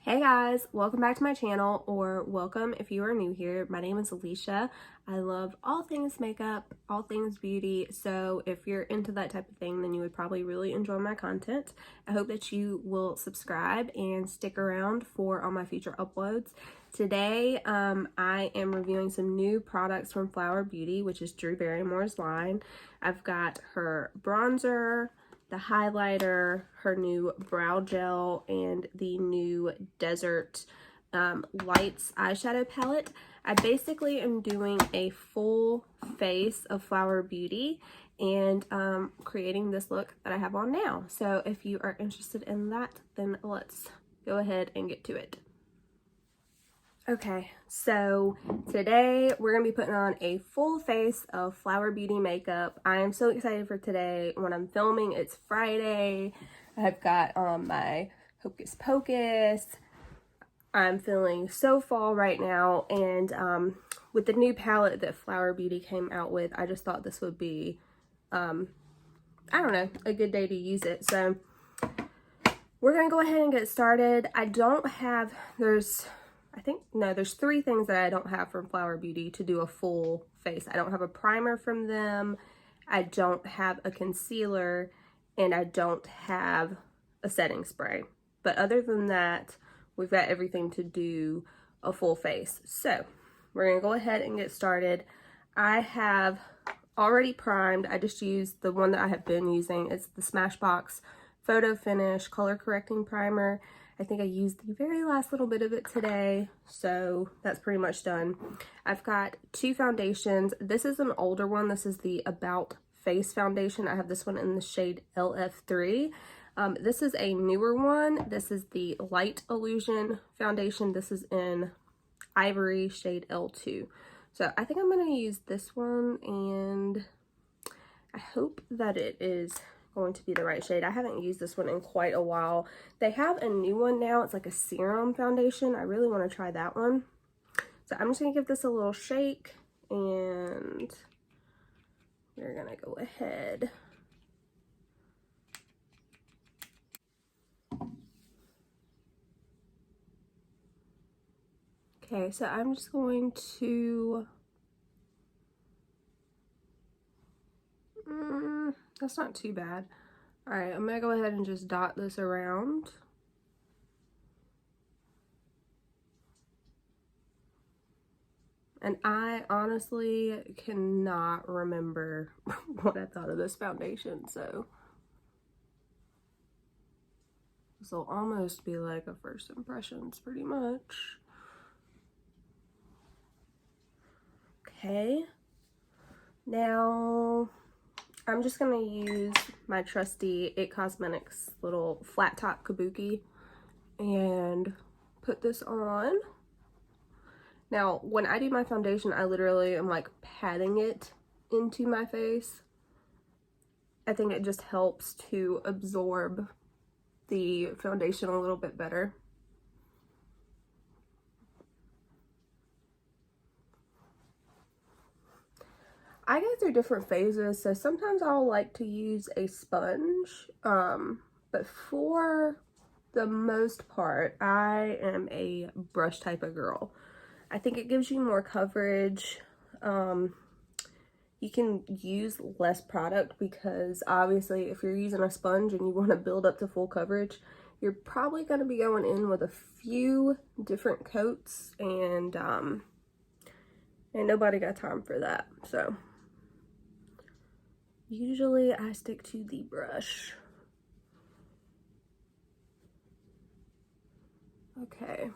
Hey guys, welcome back to my channel, or welcome if you are new here. My name is Alicia. I love all things makeup, all things beauty, so if you're into that type of thing, then you would probably really enjoy my content. I hope that you will subscribe and stick around for all my future uploads. Today, I am reviewing some new products from Flower Beauty, which is Drew Barrymore's line. I've got her bronzer, the highlighter, her new brow gel, and the new Desert Lights eyeshadow palette. I basically am doing a full face of Flower Beauty and creating this look that I have on now. So if you are interested in that, then let's go ahead and get to it. Okay, so today we're going to be putting on a full face of Flower Beauty makeup. I am so excited for today. When I'm filming, it's Friday. I've got on my Hocus Pocus. I'm feeling so fall right now, and with the new palette that Flower Beauty came out with, I just thought this would be, I don't know, a good day to use it. So we're going to go ahead and get started. I don't have, there's three things that I don't have from Flower Beauty to do a full face. I don't have a primer from them, I don't have a concealer, and I don't have a setting spray. But other than that, we've got everything to do a full face. So we're gonna go ahead and get started. I have already primed. I just used the one that I have been using. It's the Smashbox Photo Finish Color Correcting Primer. I think I used the very last little bit of it today, so that's pretty much done. I've got two foundations. This is an older one. This is the About Face foundation. I have this one in the shade LF3. This is a newer one. This is the Light Illusion foundation. This is in Ivory, shade L2. So I think I'm going to use this one, and I hope that it is going to be the right shade. I haven't used this one in quite a while. They have a new one now. It's like a serum foundation. I really want to try that one. So I'm just going to give this a little shake, and we're going to go ahead. Okay, so I'm just going to, that's not too bad. All right, I'm gonna go ahead and just dot this around. And I honestly cannot remember what I thought of this foundation, so this will almost be like a first impressions pretty much. Okay, now I'm just gonna use my trusty It Cosmetics little flat top kabuki and put this on. Now, when I do my foundation, I literally am like patting it into my face. I think it just helps to absorb the foundation a little bit better. I go through different phases, so sometimes I'll like to use a sponge, but for the most part, I am a brush type of girl. I think it gives you more coverage. You can use less product because obviously if you're using a sponge and you want to build up to full coverage, you're probably going to be going in with a few different coats, and ain't nobody got time for that. So usually I stick to the brush. Okay.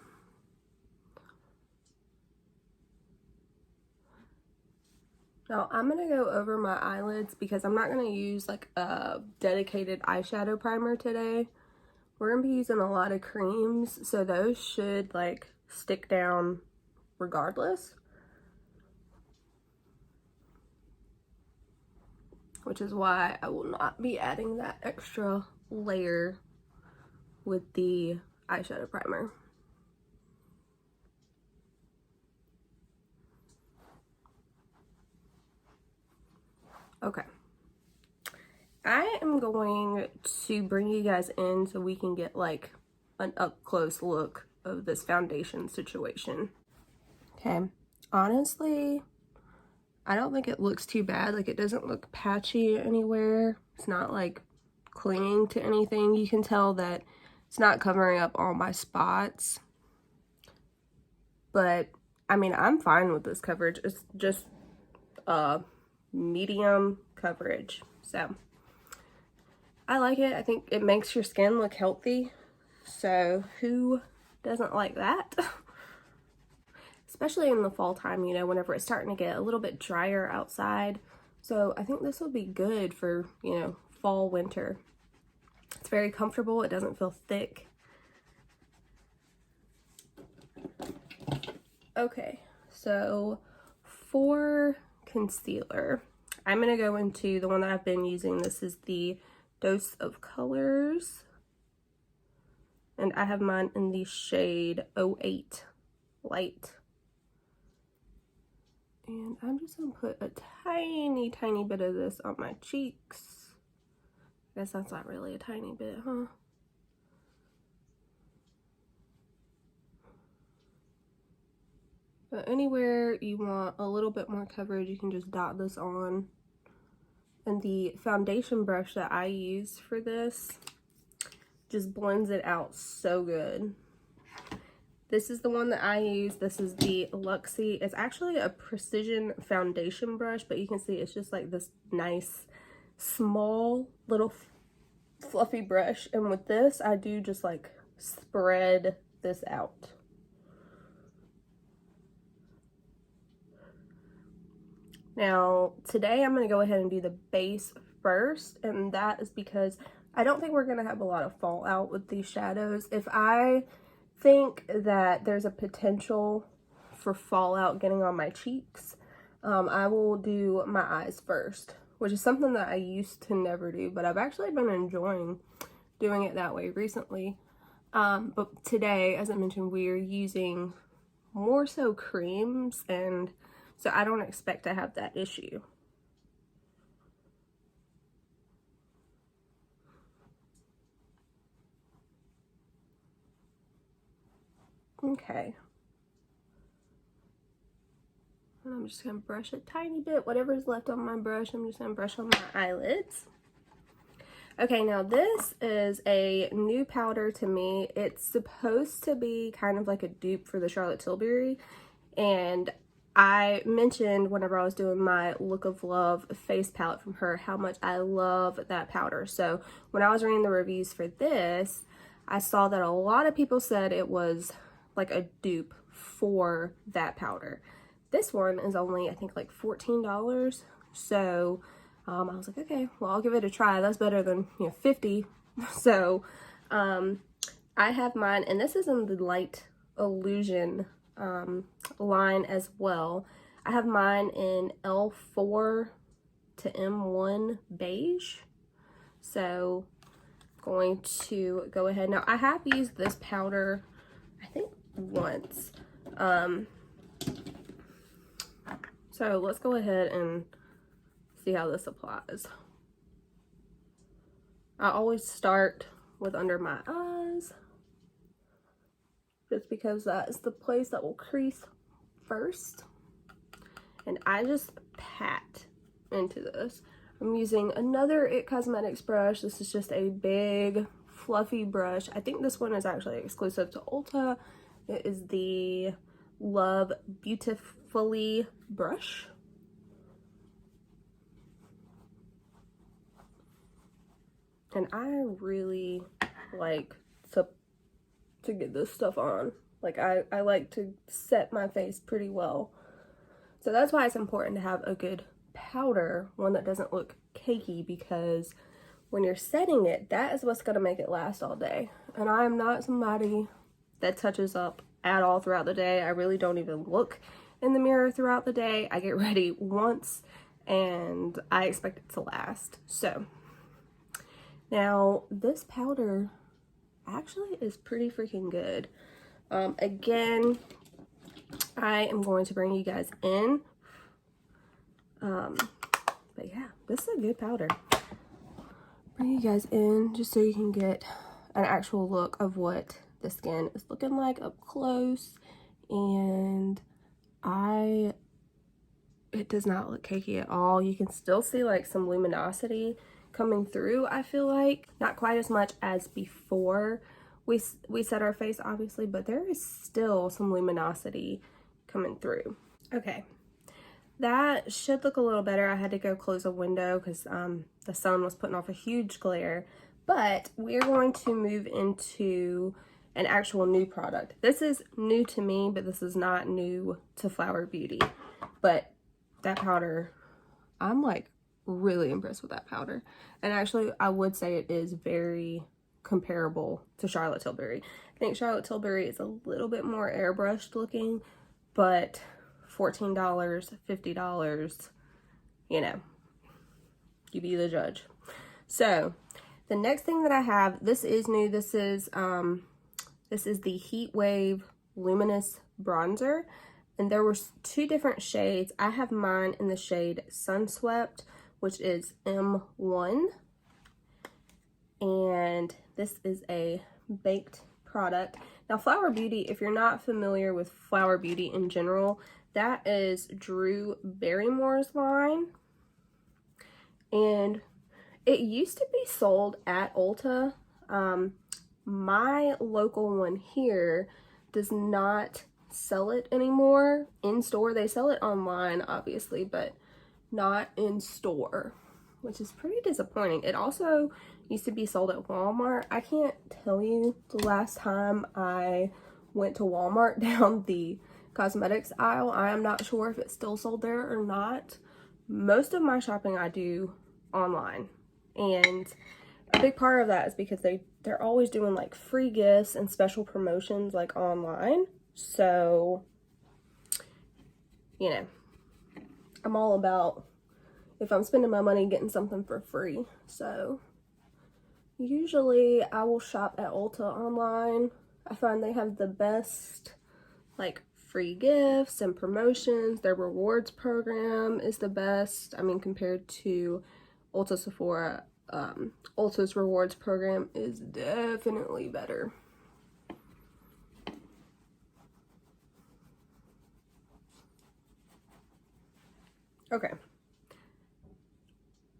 Now I'm gonna go over my eyelids because I'm not gonna use like a dedicated eyeshadow primer today. We're gonna be using a lot of creams, so those should like stick down regardless. Which is why I will not be adding that extra layer with the eyeshadow primer. Okay. I am going to bring you guys in so we can get like an up close look of this foundation situation. Okay, honestly, I don't think it looks too bad. Like, it doesn't look patchy anywhere. It's not like clinging to anything. You can tell that it's not covering up all my spots. But I mean, I'm fine with this coverage. It's just medium coverage. So I like it. I think it makes your skin look healthy. So who doesn't like that? Especially in the fall time, you know, whenever it's starting to get a little bit drier outside. So I think this will be good for, you know, fall, winter. It's very comfortable. It doesn't feel thick. Okay, so for concealer, I'm going to go into the one that I've been using. This is the Dose of Colors. And I have mine in the shade 08 Light. And I'm just going to put a tiny bit of this on my cheeks. I guess that's not really a tiny bit, huh? But anywhere you want a little bit more coverage, you can just dot this on. And the foundation brush that I use for this just blends it out so good. This is the one that I use. This is the Luxie. It's actually a precision foundation brush, but you can see it's just like this nice, small, little fluffy brush. And with this, I do just like spread this out. Now, today I'm going to go ahead and do the base first, and that is because I don't think we're going to have a lot of fallout with these shadows. If I think that there's a potential for fallout getting on my cheeks, I will do my eyes first, which is something that I used to never do, but I've actually been enjoying doing it that way recently. But today, as I mentioned, we're using more so creams, and so I don't expect to have that issue. Okay. And I'm just going to brush a tiny bit. Whatever's left on my brush, I'm just going to brush on my eyelids. Okay, now this is a new powder to me. It's supposed to be kind of like a dupe for the Charlotte Tilbury. And I mentioned whenever I was doing my Look of Love face palette from her how much I love that powder. So when I was reading the reviews for this, I saw that a lot of people said it was like a dupe for that powder. This one is only, I think, like $14. So I was like, okay, well, I'll give it a try. That's better than, you know, 50. So I have mine, and this is in the Light Illusion line as well. I have mine in L4 to M1 beige. So I'm going to go ahead. Now, I have used this powder, I think, once. So let's go ahead and see how this applies. I always start with under my eyes, just because that is the place that will crease first. And I just pat into this. I'm using another It Cosmetics brush. This is just a big fluffy brush. I think this one is actually exclusive to Ulta. It is the Love Beautifully brush. And I really like to get this stuff on. Like, I like to set my face pretty well. So that's why it's important to have a good powder, one that doesn't look cakey, because when you're setting it, that is what's going to make it last all day. And I am not somebody that touches up at all throughout the day. I really don't even look in the mirror throughout the day. I get ready once and I expect it to last. So now this powder actually is pretty freaking good. Again, I am going to bring you guys in. But yeah, this is a good powder. Bring you guys in just so you can get an actual look of what the skin is looking like up close, and it does not look cakey at all. You can still see like some luminosity coming through, I feel like. Not quite as much as before we set our face, obviously, but there is still some luminosity coming through. Okay, that should look a little better. I had to go close a window because the sun was putting off a huge glare. But we're going to move into an actual new product. This is new to me, but this is not new to Flower Beauty. But that powder, I'm like really impressed with that powder. And actually, I would say it is very comparable to Charlotte Tilbury. I think Charlotte Tilbury is a little bit more airbrushed looking, but $14, $50, you know, you be the judge. So the next thing that I have, this is new. This is the Heatwave Luminous bronzer, and there were 2 different shades. I have mine in the shade Sunswept, which is M1, and this is a baked product. Now, Flower Beauty, if you're not familiar with Flower Beauty in general, that is Drew Barrymore's line, and it used to be sold at Ulta. My local one here does not sell it anymore in store. They sell it online, obviously, but not in store, which is pretty disappointing. It also used to be sold at Walmart. I can't tell you the last time I went to Walmart down the cosmetics aisle. I am not sure if it's still sold there or not. Most of my shopping I do online, and a big part of that is because they're always doing like free gifts and special promotions like online. So, you know, I'm all about, if I'm spending my money, getting something for free. So usually I will shop at Ulta online. I find they have the best like free gifts and promotions. Their rewards program is the best. I mean, compared to Ulta, Sephora, Ulta's rewards program is definitely better. Okay.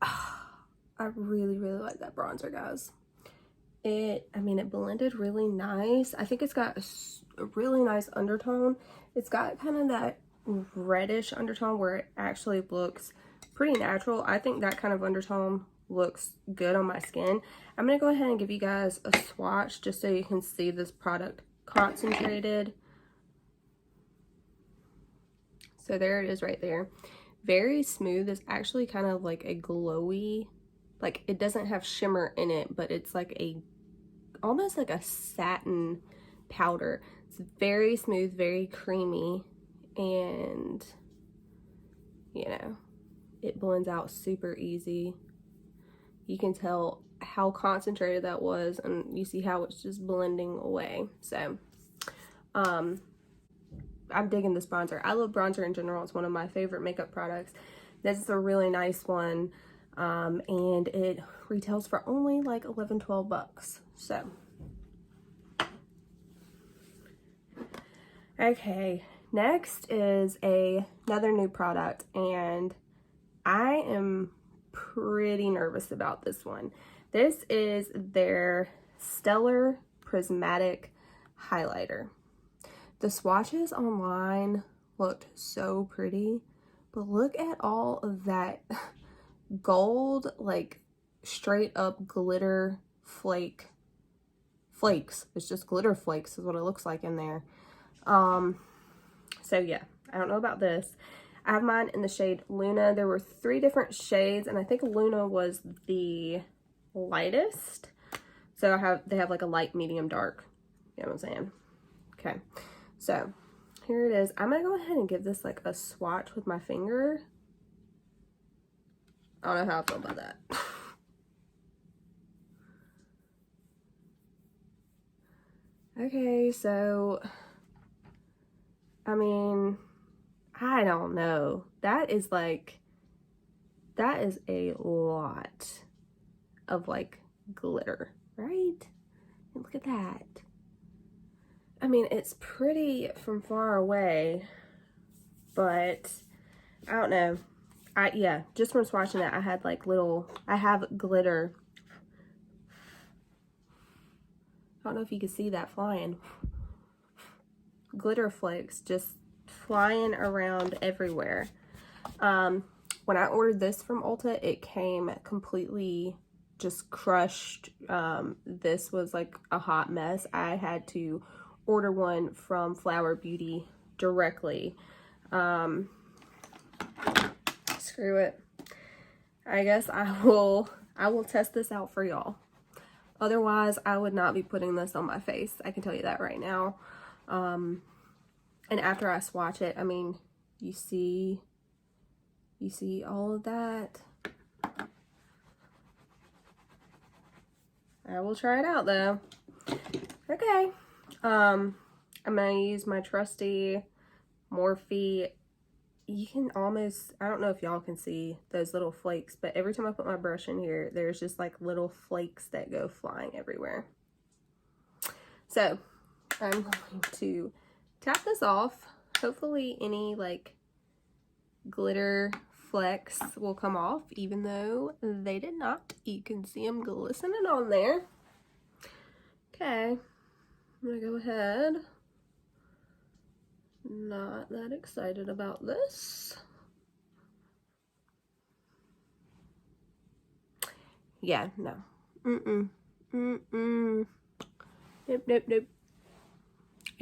I really like that bronzer, guys. It blended really nice. I think it's got a really nice undertone. It's got kind of that reddish undertone where it actually looks pretty natural. I think that kind of undertone looks good on my skin. I'm gonna go ahead and give you guys a swatch just so you can see this product concentrated. So there it is right there. Very smooth. It's actually kind of like a glowy, like it doesn't have shimmer in it, but it's like almost like a satin powder. It's very smooth, very creamy, and you know, it blends out super easy. You can tell how concentrated that was, and you see how it's just blending away. So I'm digging this bronzer. I love bronzer in general. It's one of my favorite makeup products. This is a really nice one, and it retails for only like 11-12 bucks. So okay, next is another new product, and I am pretty nervous about this one. This is their Stellar Prismatic highlighter. The swatches online looked so pretty, but look at all of that gold, like straight up glitter flakes. It's just glitter flakes is what it looks like in there. So yeah, I don't know about this. I have mine in the shade Luna. There were 3 different shades, and I think Luna was the lightest. So they have like a light, medium, dark. You know what I'm saying? Okay. So here it is. I'm gonna go ahead and give this like a swatch with my finger. I don't know how I feel about that. Okay, so I mean, I don't know. That is a lot of like glitter, right? And look at that. I mean, it's pretty from far away, but I don't know. Yeah, just from swatching it, I had like I have glitter. I don't know if you can see that flying. Glitter flakes just flying around everywhere. When I ordered this from Ulta, it came completely just crushed. This was like a hot mess. I had to order one from Flower Beauty directly. Screw it. I guess I will test this out for y'all. Otherwise, I would not be putting this on my face. I can tell you that right now. And after I swatch it, I mean, you see all of that. I will try it out though. Okay. I'm gonna use my trusty Morphe. You can almost, I don't know if y'all can see those little flakes, but every time I put my brush in here, there's just like little flakes that go flying everywhere. So I'm going to tap this off. Hopefully any like glitter flecks will come off, even though they did not. You can see them glistening on there. Okay, I'm gonna go ahead. Not that excited about this. Yeah, no. Nope.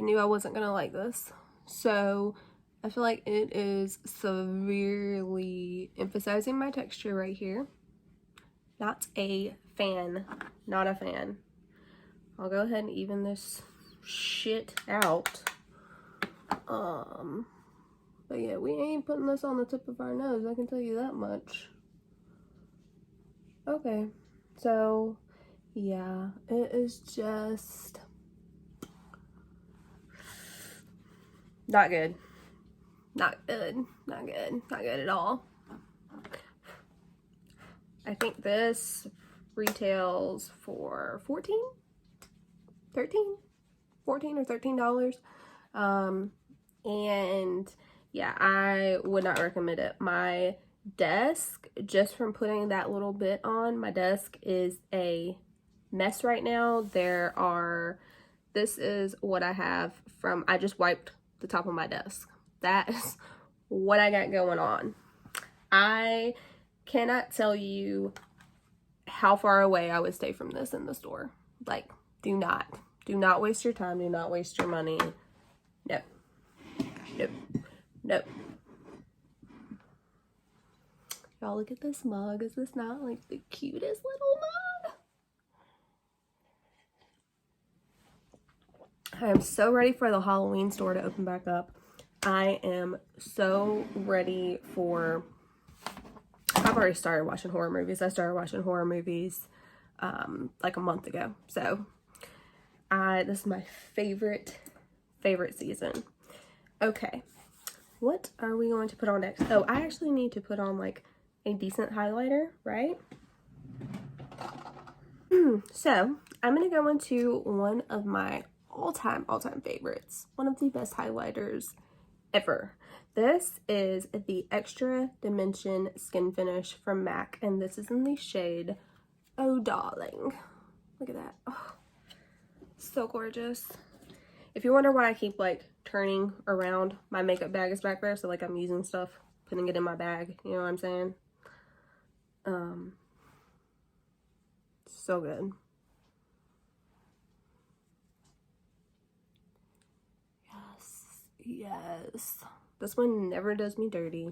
I knew I wasn't gonna like this. So I feel like it is severely emphasizing my texture right here. Not a fan. Not a fan. I'll go ahead and even this shit out. But yeah, we ain't putting this on the tip of our nose, I can tell you that much. Okay, so yeah, it is just not good. Not good. Not good. Not good at all. I think this retails for $14 or $13. And yeah, I would not recommend it. My desk, just from putting that little bit on, my desk is a mess right now. This is what I have from, I just wiped the top of my desk. That is what I got going on. I cannot tell you how far away I would stay from this in the store. Like, do not waste your time. Do not waste your money. Nope. Nope. Nope. Y'all look at this mug. Is this not like the cutest little mug? I am so ready for the Halloween store to open back up. I am so ready for... I've already started watching horror movies. I started watching horror movies like a month ago. So this is my favorite season. Okay, what are we going to put on next? Oh, I actually need to put on like a decent highlighter, right? So I'm gonna go into one of my all-time favorites, one of the best highlighters ever. This is the Extra Dimension Skin Finish from MAC, and this is in the shade Oh Darling. Look at that. Oh, so gorgeous. If you wonder why I keep like turning around, my makeup bag is back there, so like I'm using stuff, putting it in my bag, you know what I'm saying? So good. Yes. This one never does me dirty,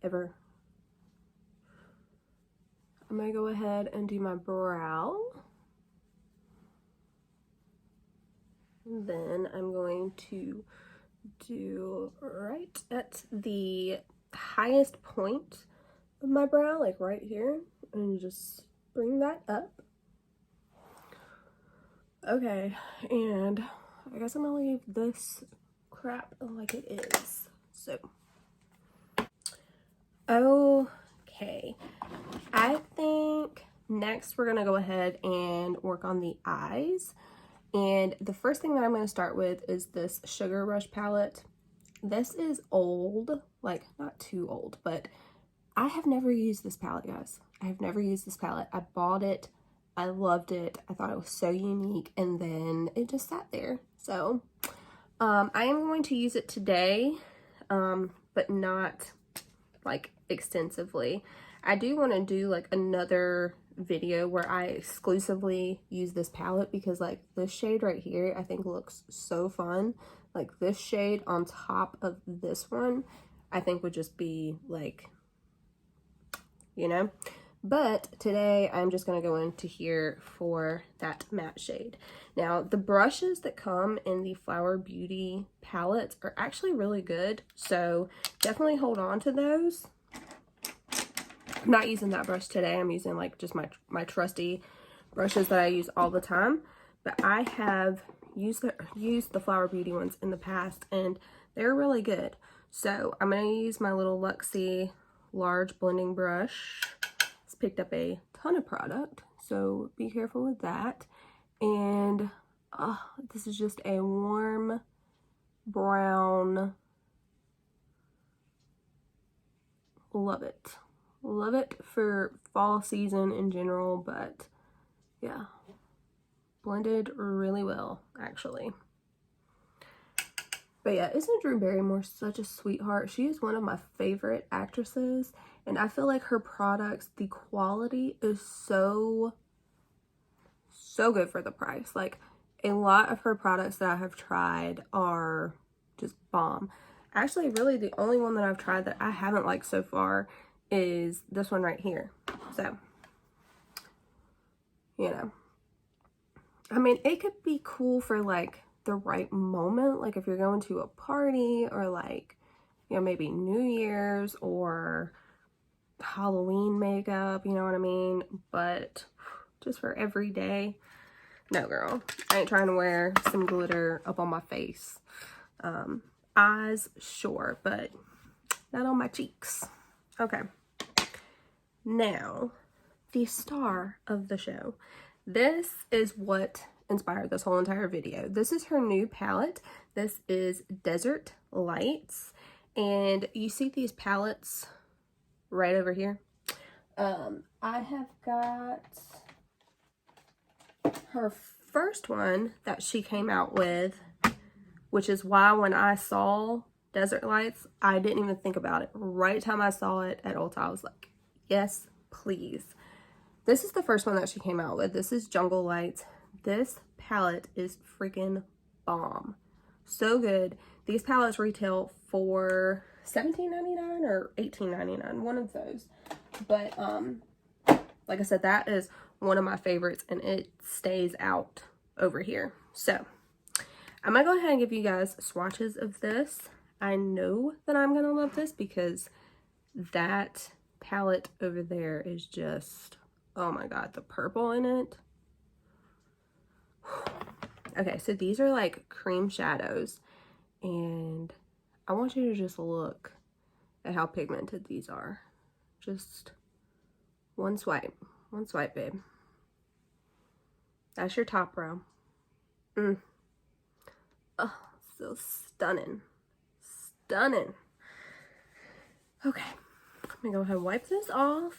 ever. I'm gonna go ahead and do my brow. And then I'm going to do right at the highest point of my brow, like right here, and just bring that up. Okay, and I guess I'm gonna leave this crap like it is. So, okay, I think next we're gonna go ahead and work on the eyes. And the first thing that I'm going to start with is this Sugar Rush palette. This is old, like not too old, but I have never used this palette, guys. I have never used this palette. I bought it. I loved it. I thought it was so unique, and then it just sat there. So I am going to use it today, but not like extensively. I do want to do like another video where I exclusively use this palette, because like this shade right here I think looks so fun. Like this shade on top of this one I think would just be like, you know. But today I'm just going to go into here for that matte shade. Now the brushes that come in the Flower Beauty palettes are actually really good, so definitely hold on to those. I'm not using that brush today. I'm using like just my trusty brushes that I use all the time. But I have used the Flower Beauty ones in the past, and they're really good. So I'm going to use my little Luxie large blending brush. It's picked up a ton of product, so be careful with that. And this is just a warm brown. Love it. Love it for fall season in general, but yeah, blended really well, actually. But yeah, isn't Drew Barrymore such a sweetheart? She is one of my favorite actresses, and I feel like her products, the quality is so good for the price. Like, a lot of her products that I have tried are just bomb. Actually, really the only one that I've tried that I haven't liked so far is this one right here. So, you know, I mean, it could be cool for like the right moment, like if you're going to a party, or like, you know, maybe New Year's or Halloween makeup, you know what I mean? But just for every day, no girl, I ain't trying to wear some glitter up on my face. Eyes, sure, but not on my cheeks. Okay. Now, the star of the show. This is what inspired this whole entire video. This is her new palette. This is Desert Lights. And you see these palettes right over here. I have got her first one that she came out with, which is why when I saw Desert Lights, I didn't even think about it. Right time I saw it at Ulta, I was like, yes, please. This is the first one that she came out with. This is Jungle Lights. This palette is freaking bomb. So good. These palettes retail for $17.99 or $18.99, one of those. But like I said, that is one of my favorites, and it stays out over here. So I'm gonna go ahead and give you guys swatches of this. I know that I'm gonna love this because that palette over there is just, oh my god, the purple in it. Okay, so these are like cream shadows, and I want you to just look at how pigmented these are. Just one swipe, babe. That's your top row. Oh, so stunning. Stunning. Okay, I'm gonna go ahead and wipe this off,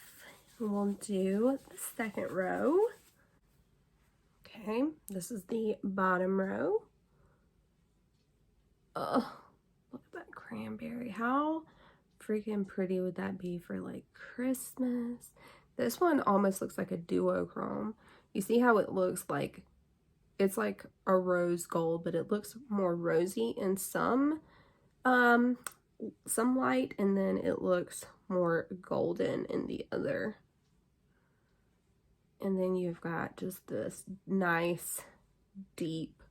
and we'll do the second row. Okay, this is the bottom row. Oh, look at that cranberry. How freaking pretty would that be for like Christmas? This one almost looks like a duochrome. You see how it looks like, it's like a rose gold, but it looks more rosy in some light, and then it looks more golden in the other. And then you've got just this nice, deep,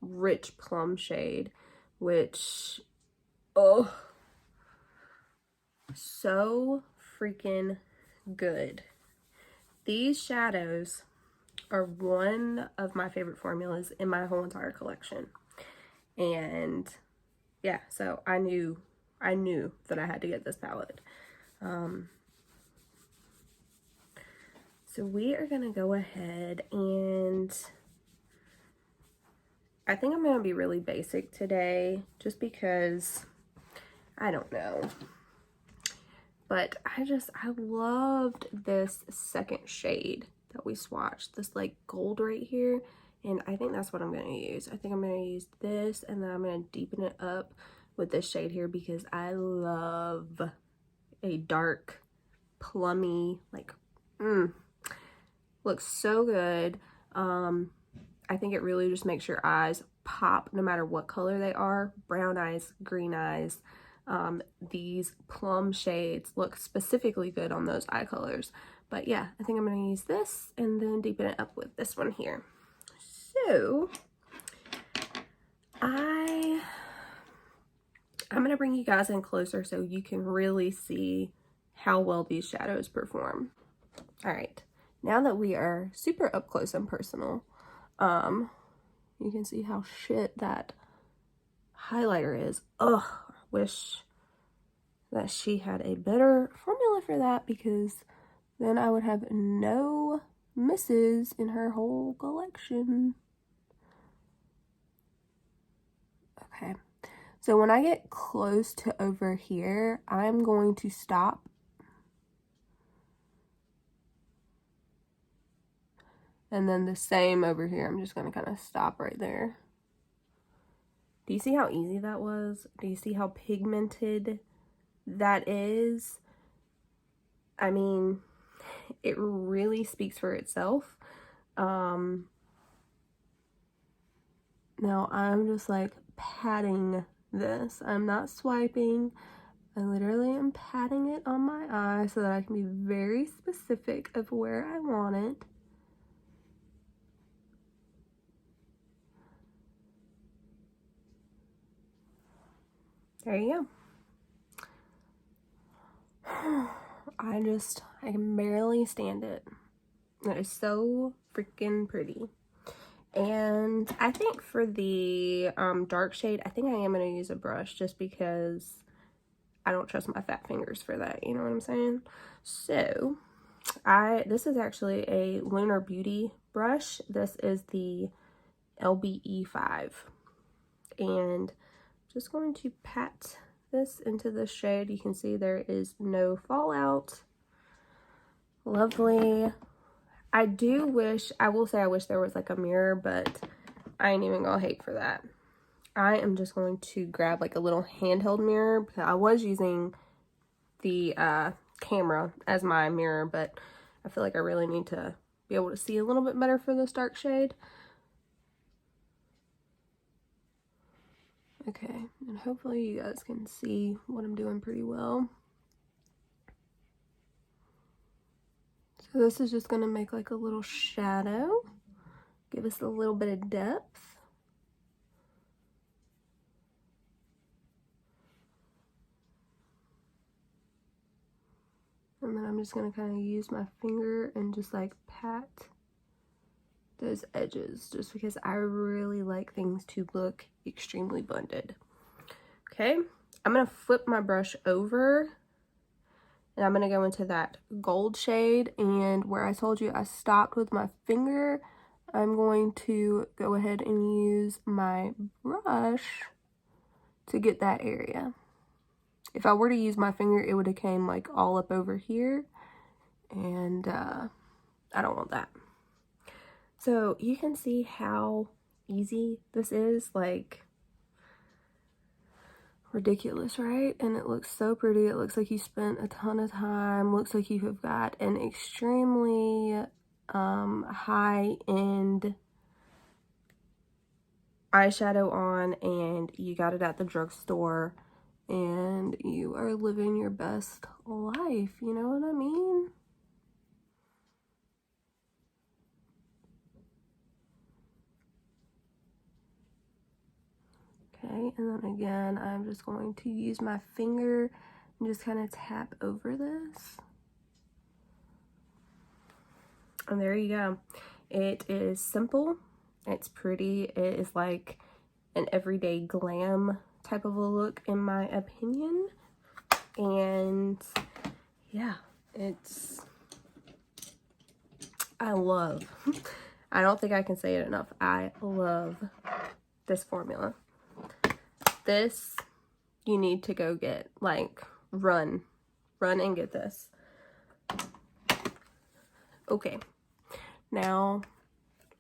rich plum shade, which, oh, so freaking good. These shadows are one of my favorite formulas in my whole entire collection. And yeah, so I knew that I had to get this palette. So we are gonna go ahead and I think I'm going to be really basic today just because, I don't know. But I loved this second shade that we swatched. This like gold right here. And I think that's what I'm going to use. I think I'm going to use this and then I'm going to deepen it up with this shade here because I love a dark, plummy, like, looks so good. I think it really just makes your eyes pop no matter what color they are. Brown eyes, green eyes. These plum shades look specifically good on those eye colors. But yeah, I think I'm going to use this and then deepen it up with this one here. So, I'm going to bring you guys in closer so you can really see how well these shadows perform. All right, now that we are super up close and personal, you can see how shit that highlighter is. Ugh, I wish that she had a better formula for that because then I would have no misses in her whole collection. Okay, so when I get close to over here, I'm going to stop. And then the same over here, I'm just going to kind of stop right there. Do you see how easy that was? Do you see how pigmented that is? I mean, it really speaks for itself. Now I'm just like patting this. I'm not swiping. I literally am patting it on my eye so that I can be very specific of where I want it. There you go. I can barely stand it. It is so freaking pretty. And I think for the dark shade, I think I am going to use a brush just because I don't trust my fat fingers for that. You know what I'm saying? So, this is actually a Lunar Beauty brush. This is the LBE5. And just going to pat this into the shade. You can see there is no fallout. Lovely. I will say I wish there was like a mirror, but I ain't even gonna hate for that. I am just going to grab like a little handheld mirror because I was using the camera as my mirror, but I feel like I really need to be able to see a little bit better for this dark shade. Okay, and hopefully you guys can see what I'm doing pretty well. So this is just going to make like a little shadow, give us a little bit of depth. And then I'm just going to kind of use my finger and just like pat those edges just because I really like things to look extremely blended. Okay, I'm going to flip my brush over and I'm going to go into that gold shade, and where I told you I stopped with my finger, I'm going to go ahead and use my brush to get that area. If I were to use my finger, it would have came like all up over here, and I don't want that. So you can see how easy this is, like ridiculous, right? And it looks so pretty. It looks like you spent a ton of time. Looks like you have got an extremely high-end eyeshadow on, and you got it at the drugstore, and you are living your best life. You know what I mean? Okay, and then again, I'm just going to use my finger and just kind of tap over this. And there you go. It is simple. It's pretty. It is like an everyday glam type of a look in my opinion. And yeah, I don't think I can say it enough. I love this formula. This, you need to go get, like, run and get this. Okay, now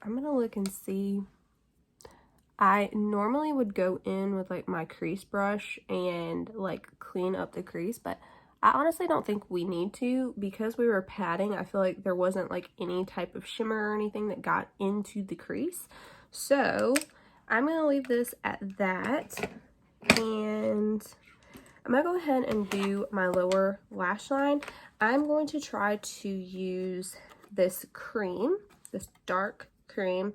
I'm gonna look and see. I normally would go in with like my crease brush and like clean up the crease, but I honestly don't think we need to because we were patting. I feel like there wasn't like any type of shimmer or anything that got into the crease. So I'm gonna leave this at that, and I'm gonna go ahead and do my lower lash line. I'm going to try to use this cream, this dark cream.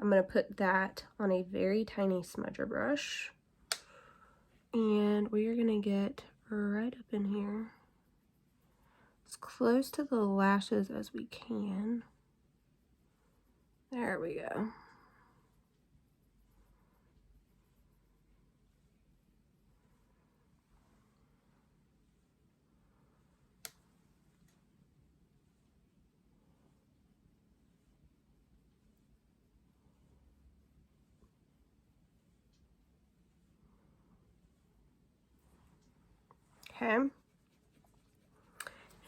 I'm gonna put that on a very tiny smudger brush, and we are gonna get right up in here, as close to the lashes as we can. There we go. Okay,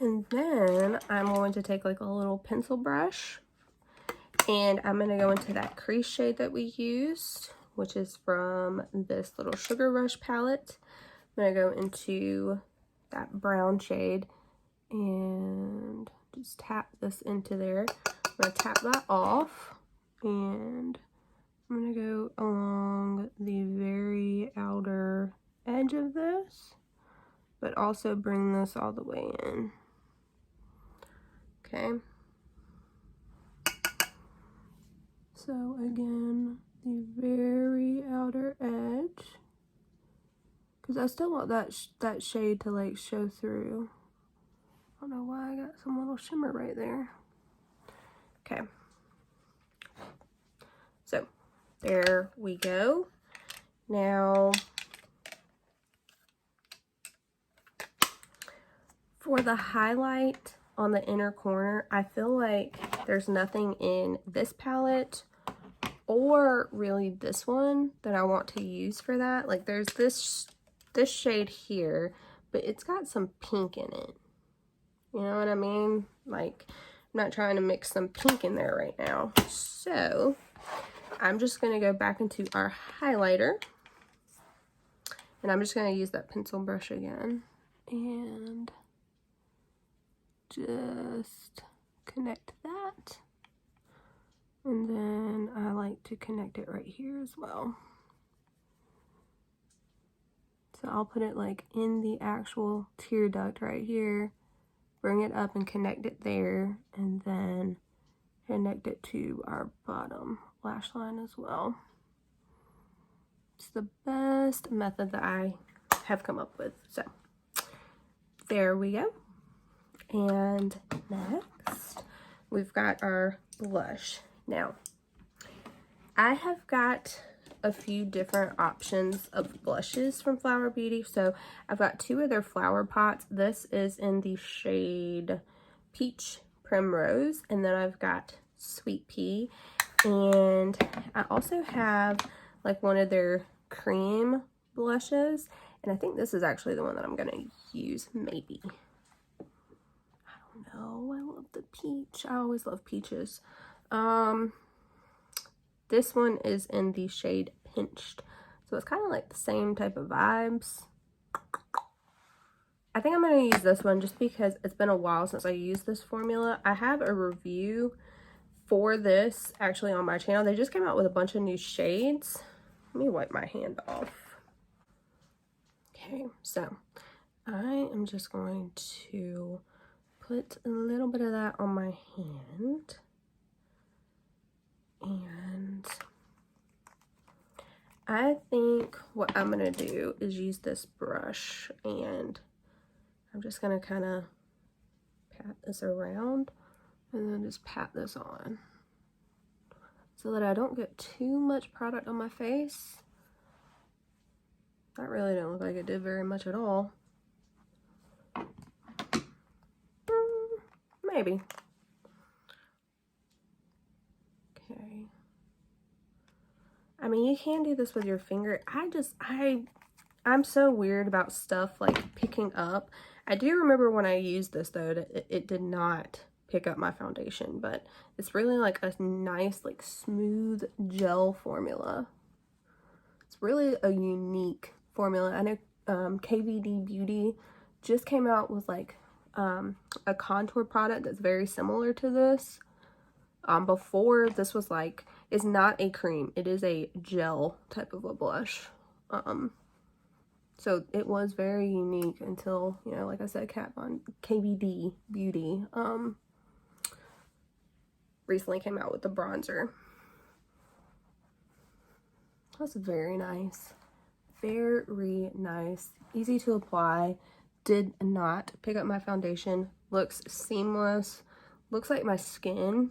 and then I'm going to take like a little pencil brush, and I'm going to go into that crease shade that we used, which is from this little Sugar Rush palette. I'm going to go into that brown shade and just tap this into there. I'm going to tap that off, and I'm going to go along the very outer edge of this, but also bring this all the way in. Okay. So again, the very outer edge, because I still want that shade to like show through. I don't know why I got some little shimmer right there. Okay. So there we go. Now, for the highlight on the inner corner, I feel like there's nothing in this palette or really this one that I want to use for that. Like there's this shade here, but it's got some pink in it. You know what I mean? Like, I'm not trying to mix some pink in there right now. So I'm just gonna go back into our highlighter, and I'm just gonna use that pencil brush again and just connect that. And then I like to connect it right here as well. So I'll put it like in the actual tear duct right here, bring it up and connect it there, and then connect it to our bottom lash line as well. It's the best method that I have come up with. So there we go. And next, we've got our blush. Now, I have got a few different options of blushes from Flower Beauty. So I've got two of their flower pots. This is in the shade Peach Primrose, and then I've got Sweet Pea, and I also have like one of their cream blushes, and I think this is actually the one that I'm gonna use, maybe. I don't know. I love the peach. I always love peaches. This one is in the shade Pinched, so it's kind of like the same type of vibes. I think I'm going to use this one just because it's been a while since I used this formula. I have a review for this actually on my channel. They just came out with a bunch of new shades. Let me wipe my hand off. Okay, so I am just going to put a little bit of that on my hand. And I think what I'm going to do is use this brush, and I'm just going to kind of pat this around and then just pat this on so that I don't get too much product on my face. That really didn't look like it did very much at all. Maybe. I mean, you can do this with your finger. I'm so weird about stuff like picking up. I do remember when I used this though, it did not pick up my foundation, but it's really like a nice, like smooth gel formula. It's really a unique formula. I know KVD Beauty just came out with like a contour product that's very similar to this. Before, this was like, it's not a cream, it is a gel type of a blush. So it was very unique until, you know, like I said, KVD Beauty recently came out with the bronzer. That's very nice. Very nice. Easy to apply. Did not pick up my foundation. Looks seamless. Looks like my skin.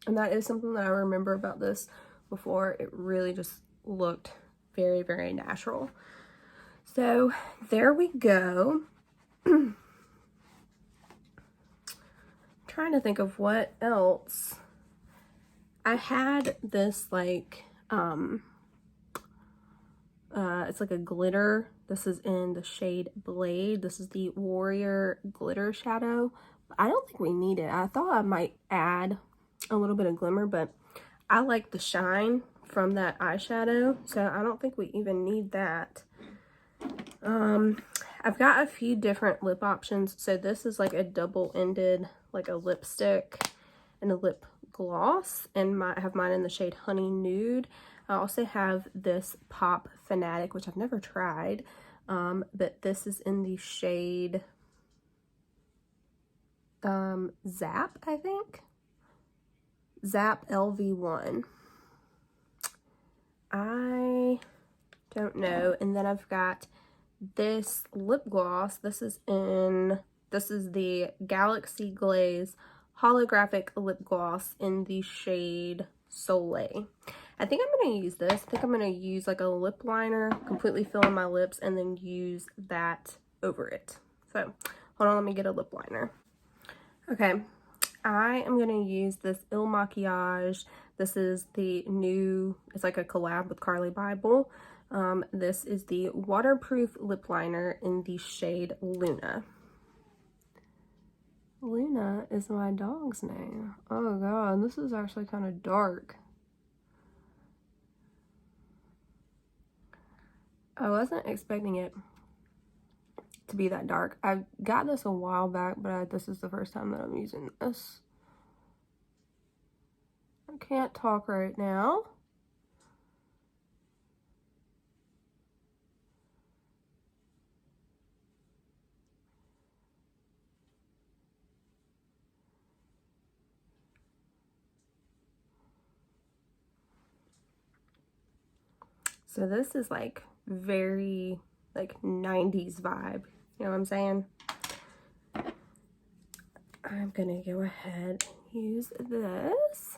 And that is something that I remember about this before. It really just looked very, very natural. So there we go. Trying to think of what else. I had this like it's like a glitter. This is in the shade Blade. This is the Warrior Glitter Shadow. I don't think we need it. I thought I might add a little bit of glimmer, but I like the shine from that eyeshadow, so I don't think we even need that. I've got a few different lip options. So this is like a double-ended, like a lipstick and a lip gloss, and I have mine in the shade Honey Nude. I also have this Pop Fanatic, which I've never tried, but this is in the shade Zap, I think. Zap LV1. I don't know. And then I've got this lip gloss. This is the Galaxy Glaze Holographic Lip Gloss in the shade Soleil. I think I'm going to use this. I think I'm going to use like a lip liner, completely fill in my lips, and then use that over it. So, hold on, let me get a lip liner. Okay, I am going to use this Il Makiage. This is the new, it's like a collab with Carly Bible. This is the waterproof lip liner in the shade Luna. Luna is my dog's name. Oh god, this is actually kind of dark. I wasn't expecting it to be that dark. I got this a while back, but this is the first time that I'm using this. I can't talk right now. So this is like very like 90s vibe. You know what I'm saying? I'm gonna go ahead and use this.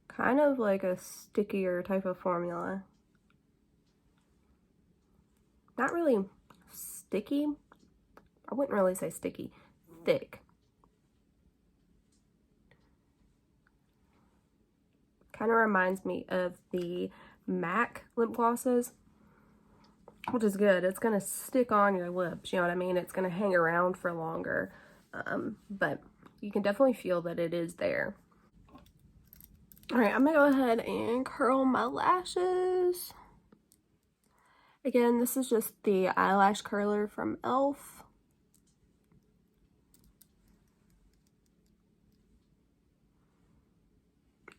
Kind of like a stickier type of formula. Not really sticky. I wouldn't really say sticky. Thick. Kind of reminds me of the MAC lip glosses, which is good. It's going to stick on your lips, you know what I mean? It's going to hang around for longer, but you can definitely feel that it is there. All right, I'm going to go ahead and curl my lashes. Again, this is just the eyelash curler from e.l.f.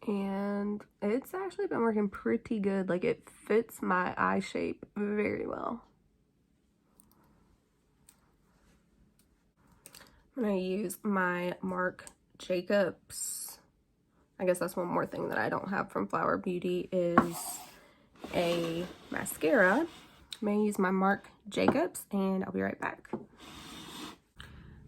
And it's actually been working pretty good. Like, it fits my eye shape very well. I'm going to use my Marc Jacobs. I guess that's one more thing that I don't have from Flower Beauty is a mascara. I'm going to use my Marc Jacobs, and I'll be right back.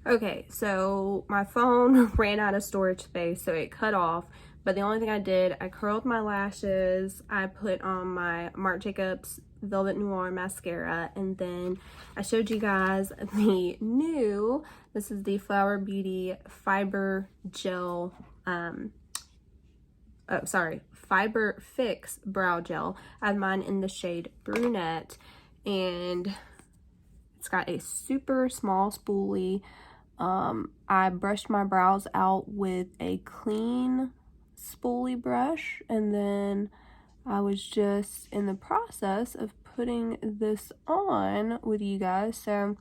Okay, so my phone ran out of storage space, so it cut off, But the only thing I did, I curled my lashes, I put on my Marc Jacobs Velvet Noir mascara, and then I showed you guys the new, this is the Flower Beauty Fiber Gel, Fiber Fix Brow Gel. I have mine in the shade Brunette, and it's got a super small spoolie. I brushed my brows out with a clean spoolie brush, and then I was just in the process of putting this on with you guys. So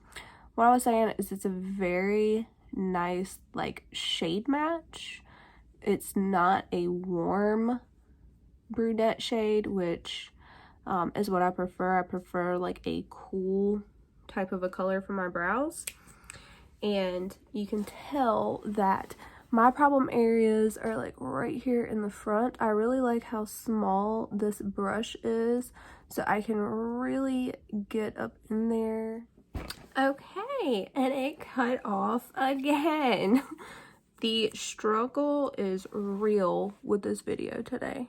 what I was saying is it's a very nice like shade match. It's not a warm brunette shade, which is what I prefer. I prefer like a cool type of a color for my brows. And you can tell that my problem areas are like right here in the front. I really like how small this brush is, so I can really get up in there. Okay, and it cut off again. The struggle is real with this video today.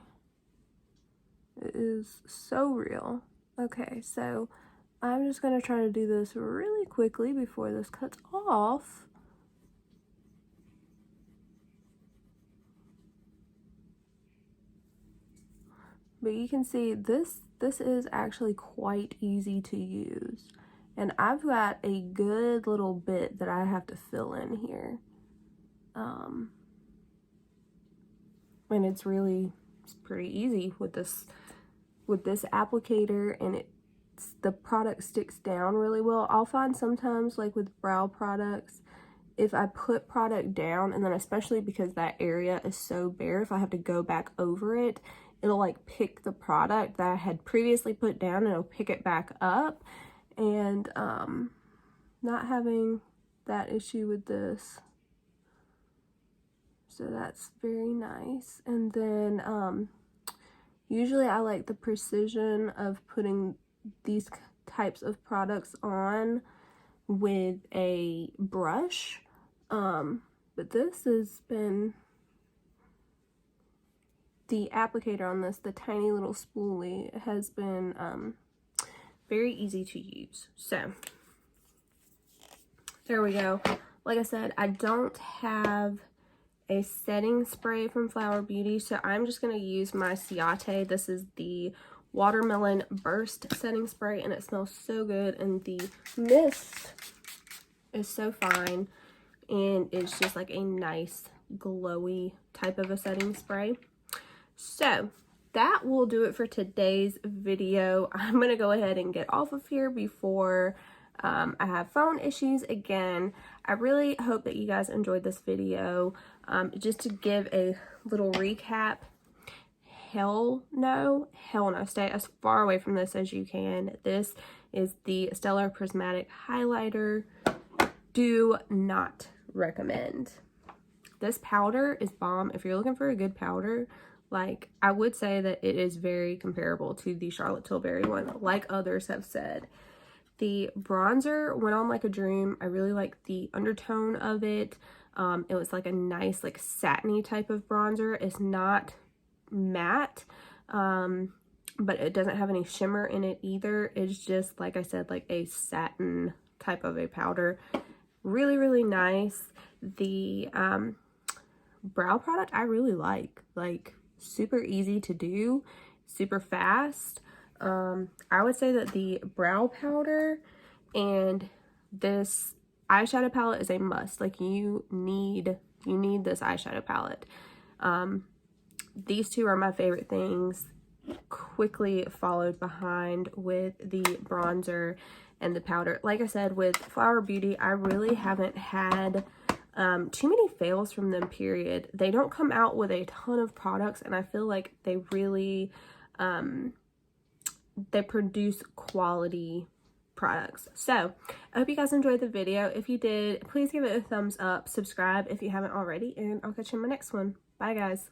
It is so real. Okay, so I'm just going to try to do this really quickly before this cuts off. But you can see this is actually quite easy to use. And I've got a good little bit that I have to fill in here. And it's pretty easy with this applicator, and the product sticks down really well. I'll find sometimes like with brow products, if I put product down, and then especially because that area is so bare, if I have to go back over it, it'll like pick the product that I had previously put down and it'll pick it back up. And not having that issue with this. So that's very nice. And then usually I like the precision of putting these types of products on with a brush. But this has been, the applicator on this, the tiny little spoolie, has been very easy to use. So there we go. Like I said, I don't have a setting spray from Flower Beauty, so I'm just going to use my Ciate. This is the Watermelon Burst setting spray, and it smells so good, and the mist is so fine, and it's just like a nice glowy type of a setting spray. So that will do it for today's video. I'm going to go ahead and get off of here before I have phone issues again. I really hope that you guys enjoyed this video. Just to give a little recap, hell no, stay as far away from this as you can. This is the Stellar Prismatic highlighter. Do not recommend. This powder is bomb. If you're looking for a good powder, like, I would say that it is very comparable to the Charlotte Tilbury one, like others have said. The bronzer went on like a dream. I really like the undertone of it. It was like a nice, like, satiny type of bronzer. It's not matte, but it doesn't have any shimmer in it either. It's just, like I said, like a satin type of a powder. Really, really nice. The brow product I really like super easy to do, super fast. I would say that the brow powder and this eyeshadow palette is a must. Like, you need this eyeshadow palette. These two are my favorite things, quickly followed behind with the bronzer and the powder. Like I said, with Flower Beauty, I really haven't had too many fails from them, period. They don't come out with a ton of products, and I feel like they really they produce quality products. So I hope you guys enjoyed the video. If you did, please give it a thumbs up, subscribe if you haven't already, and I'll catch you in my next one. Bye guys.